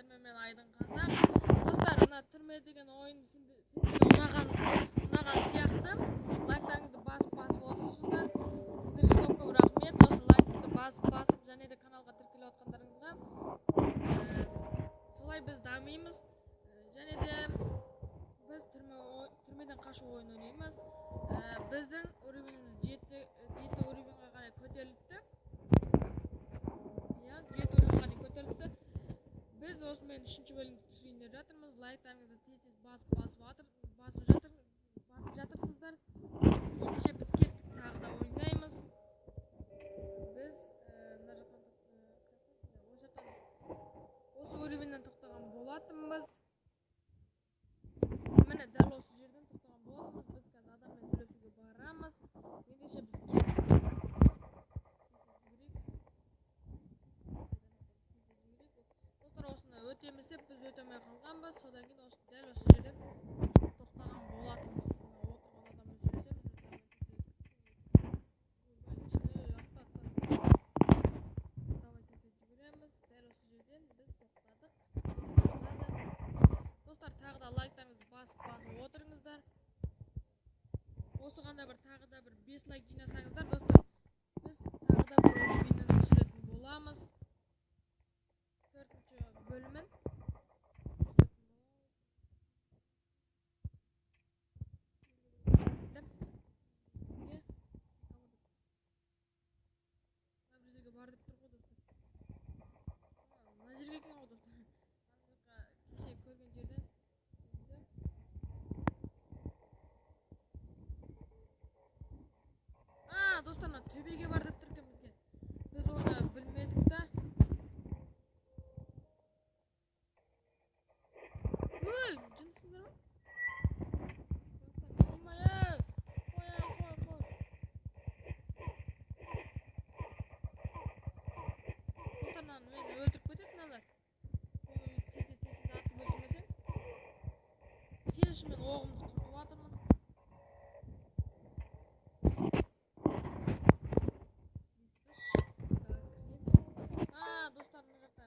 білдірме мен айдын қазақ. Достар, мына түрме деген ойын ұнаған сияқты лайктарыңызды басып отырсыздар. Сіздерге көп рахмет. Осы лайкты басып және де каналға тіркеліп отқандарыңызға. Солай біз дамимыз. Және де біз түрмеден қашу ойын ойнаймыз. Біздің уровеніміз 7 уровенге қарай көтеріліпті. Біз осымен 3-ші бөлімді түсірейін деп жатырмыз. Лайктарыңызды тез басып жатырсыздар. Ендеше біз кеттік, тағы да ойнаймыз. Біз осы уровеннен тоқтаған болатынбыз. Міне дәл осы жерден тоқтаған болатынбыз. Біз қазір адаммен сөйлесуге барамыз. Ендеше біз кеттік. Өтеміз деп біз өтемей қалғанбыз. Содан кейін дәл осы жерден тоқтаған болатынбыз. Отырған адаммен сөйлесеміз. Жүгіреміз. Дәл осы жерден біз тоқтадық. Достар, тағы да лайктарыңызды басып отырыңыздар. Осыған да тағы да 5 лайк жинасаңыздар, достар, біз тағы да бір ойыннан түсіретін боламыз. 4-ші бөлімін. Бізге бар деп тұр ғой, достар. Мына жерге екен ғой, достар. Кеше көрген жерден. Достар, төбеге бар деп тұр екен бізге. Біз оны білмедік та. Жынсыздар ма? Достар, тимай. Қой. Достар, мені өлтіріп кетеді мыналар. Оны тез атып өлтірмесең. Сен үшін мен оғымды құртып жатырмын. Достар, мына жақта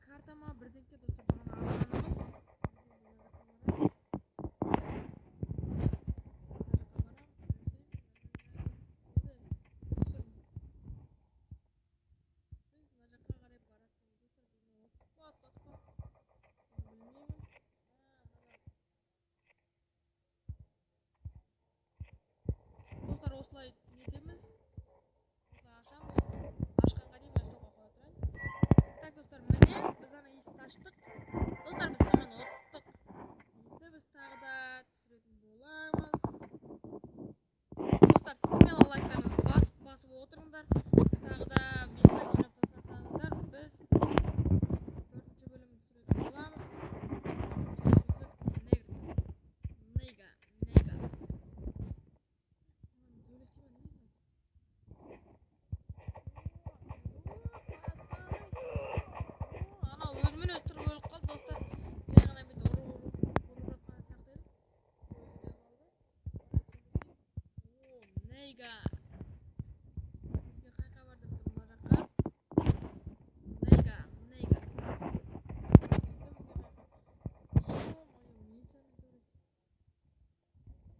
картама бірдеңке, достар, бағана алғанымыз. Достар, осылай нетеміз. Осылай ашамыз. Ашқанға дейін мен стоққа қоя тұрайын. Так, достар, міне біз ана есікті аштық. Достар, біз таман оттық. Енді біз тағы да түсіретін боламыз. Достар, сіз мен лайктарыңызды басып отырыңдар. Тағы да 5 лайк жинап тастасаңыздар, біз 4-ші бөлімді түсіретін боламыз. Нейга. Бізге қайқа бар деп тұр мына жаққа. Нейга. Милициямен төбелесті.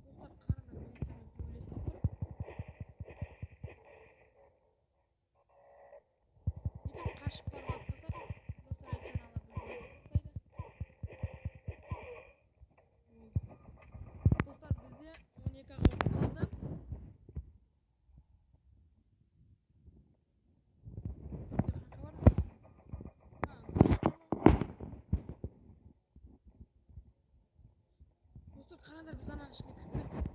Достар, қараңдар, милициямен төбелесті тұр. Бүйтіп қашып барып атпасақ, достар, айтқан алар бізді ұстайды. Достар, бізде 12 қалды. Қараңдар, біз ананың ішіне кіріп кеттік.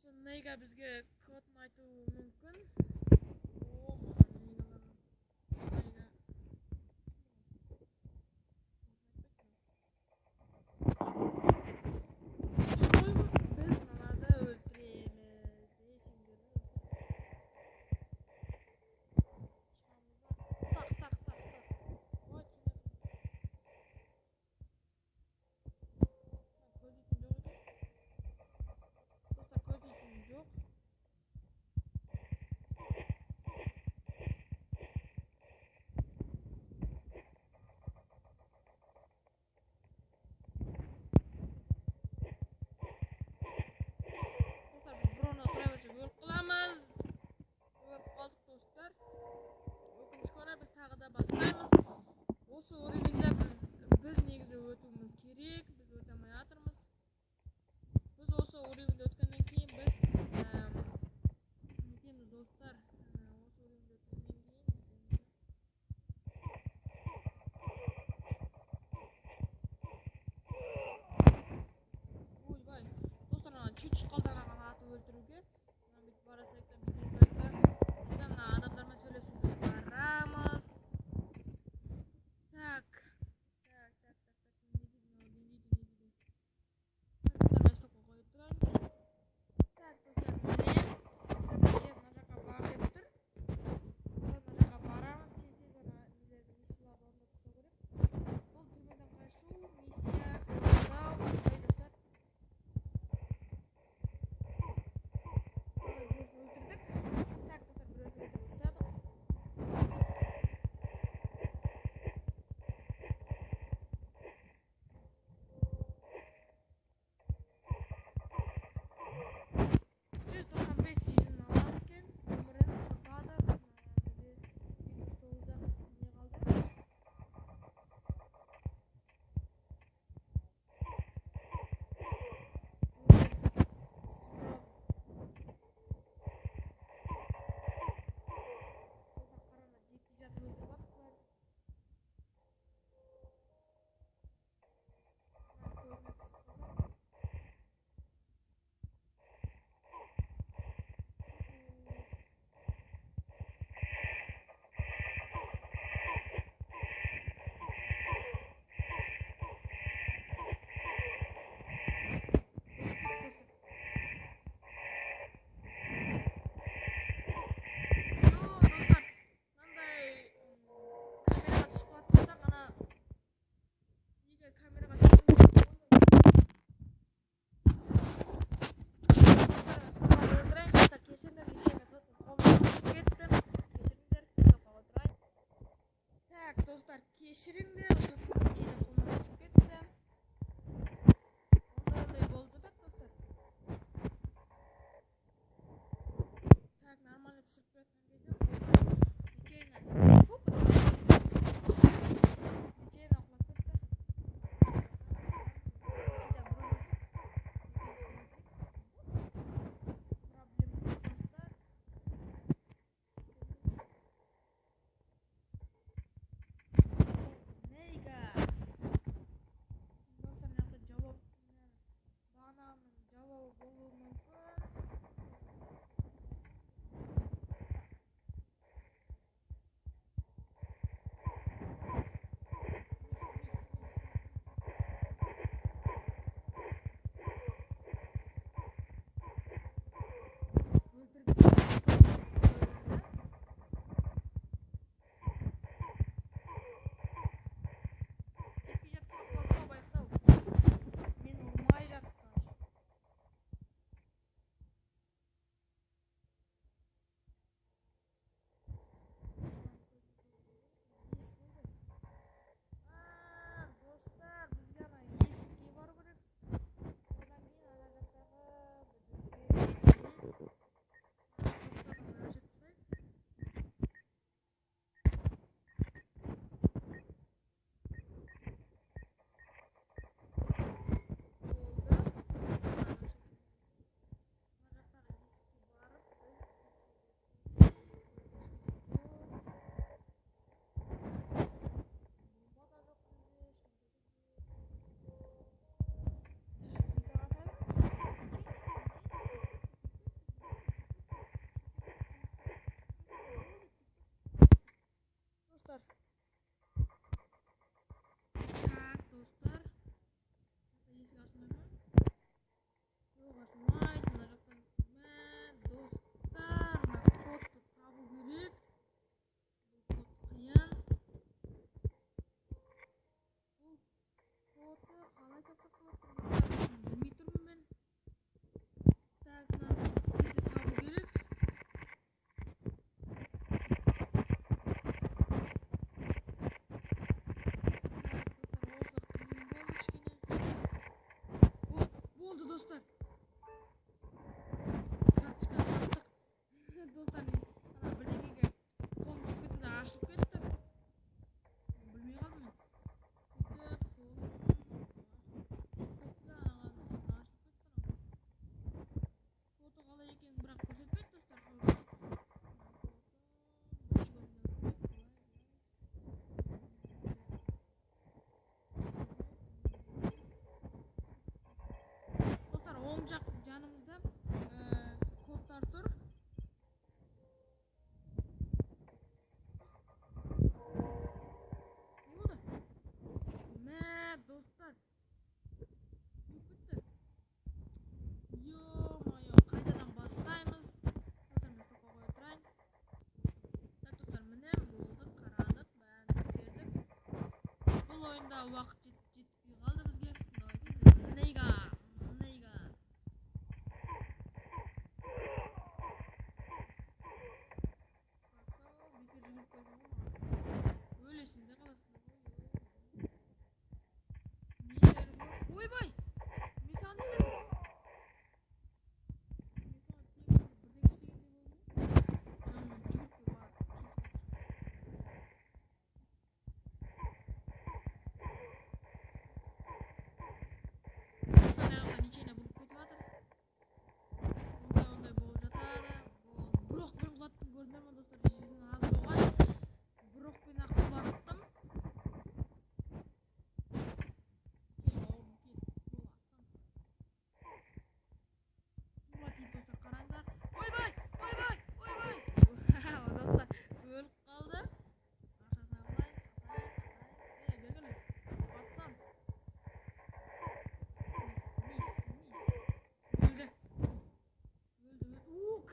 Nega bizga kodni aytuvi mumkin. O, nega. Biz nimalarda o'ltiraylik deysinglar. Tak tak tak tak. Voy, ko'zitim yo'q ekan. Do'stlar, ko'zitim yo'q. Do'stlar, biz birovni o'tiraversak yo'l qilamiz. Yo'l qoldik do'stlar. O'kimishga orqa biz tag'ida boslaymiz. O'sha o'rinda biz negizda o'tishimiz kerak. Biz o'tamayotirmiz. Biz o'sha o'rinda o'tgandan keyin biz neytamiz do'stlar? O'sha o'rinda o'tgandan keyin voy voy. Do'stlar, chuch qoldi anaqa atib o'ltiruvga. Mana bitib borasak da bitib bizdan odamlar bilan söylashib boramiz. Tak. Do'stlar, kechiringlar, o'sha ichida qo'milib ketdi. O'shanday bo'ldi-da do'stlar. Tak, normalni tushirib qo'yayotgan nechayna. Hop, nechayna uxlab ketdi. Nega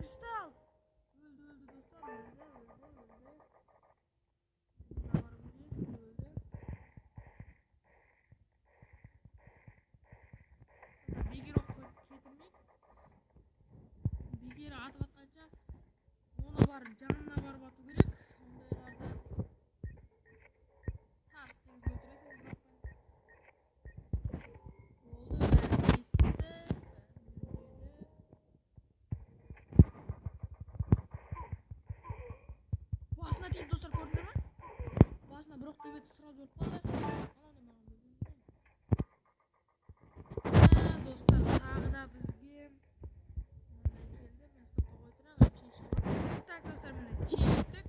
Кристалл! Өлді достар, өлді. Мына барып көрейік, өлді. Бекер кетірмейік. Бекер атып атқанша оны бар жанына барып ату керек. Ондайларды тарс тегіз өлтіресің. Болды, бәрі естіді. Басына тиді достар, көрдіңдер ме? Басына бір оқ тиіп еді, сразу өліп қалды. Достар, тағы да бізге мынандай келді. Мен стопқа қойып тұрайын, чешіп алайын. Так, достар, міне чештік.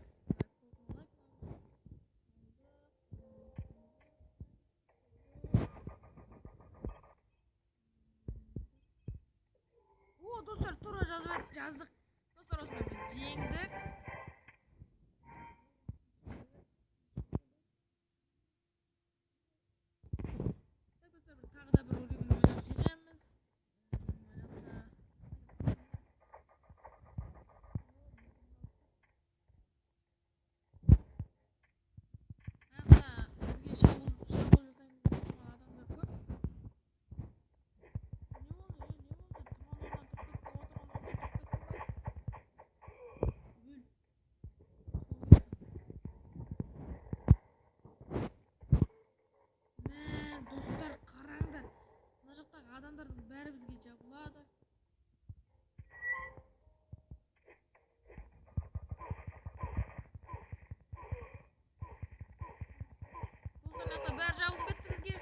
О, достар, тура жаздық. Достар, осымен біз жеңдік. Тағы да бір уровень ойнап жеңеміз. Бізге шабуыл жасаймыз деп тұрған адамдар көп. Не болды? Туған орнынан тұрып кетті, отырған орнынан тұрып кетті. Достар, қараңдар. Мына жақтағы адамдардың бәрі бізге жабылады. Достар, мына бәрі жабылып кетті бізге.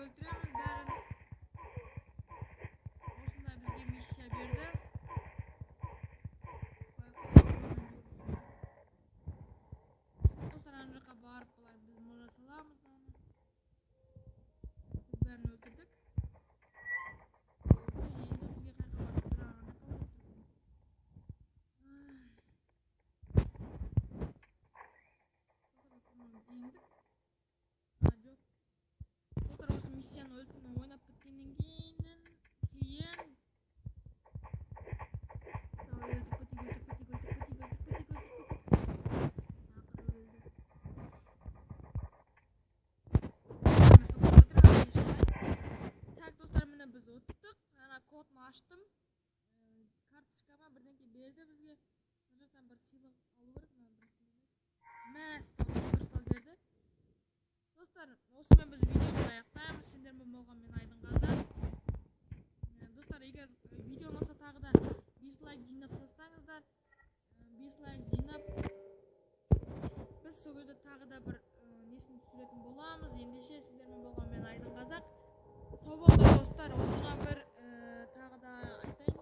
Өлтіреміз бәрін. Осындай бізге миссия берді. Достар, ана жаққа барып былай біз можа саламыз. Біз бәрін өлтірдік. Енді бізге қайқа барып тұрағаны қалып жеңдік. Достар, осы миссияны ойнап біткеннен кейін так, достар, міне біз ұттық. Ана кодын аштым. Карточкама бірдеңке берді бізге. Мына жақтан бір сыйлық алу керек. Кристалл берді. Достар, осымен біз видеоны аяқтаймыз. Сендермен болған мен Айдынғазы. Достар, егер видео ұнаса тағы да 5 лайк жинап тастаңыздар. 5 лайк жинап біз сол кезде тағы да бір несін түсіретін боламыз. Ендеше сіздермен болған мен Айдынғазы. Сау болыңдар достар. Осыған бір тағы да айтайын.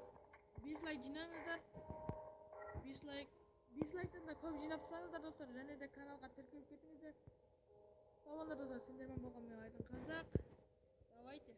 5 лайк жинаңыздар. 5 лайктан да көп жинап тастаңыздар достар. Және де каналға тіркеліп кетіңіздер. Сау болыңдар достар. Сендермен болған мен Айдынғазы. Давайте.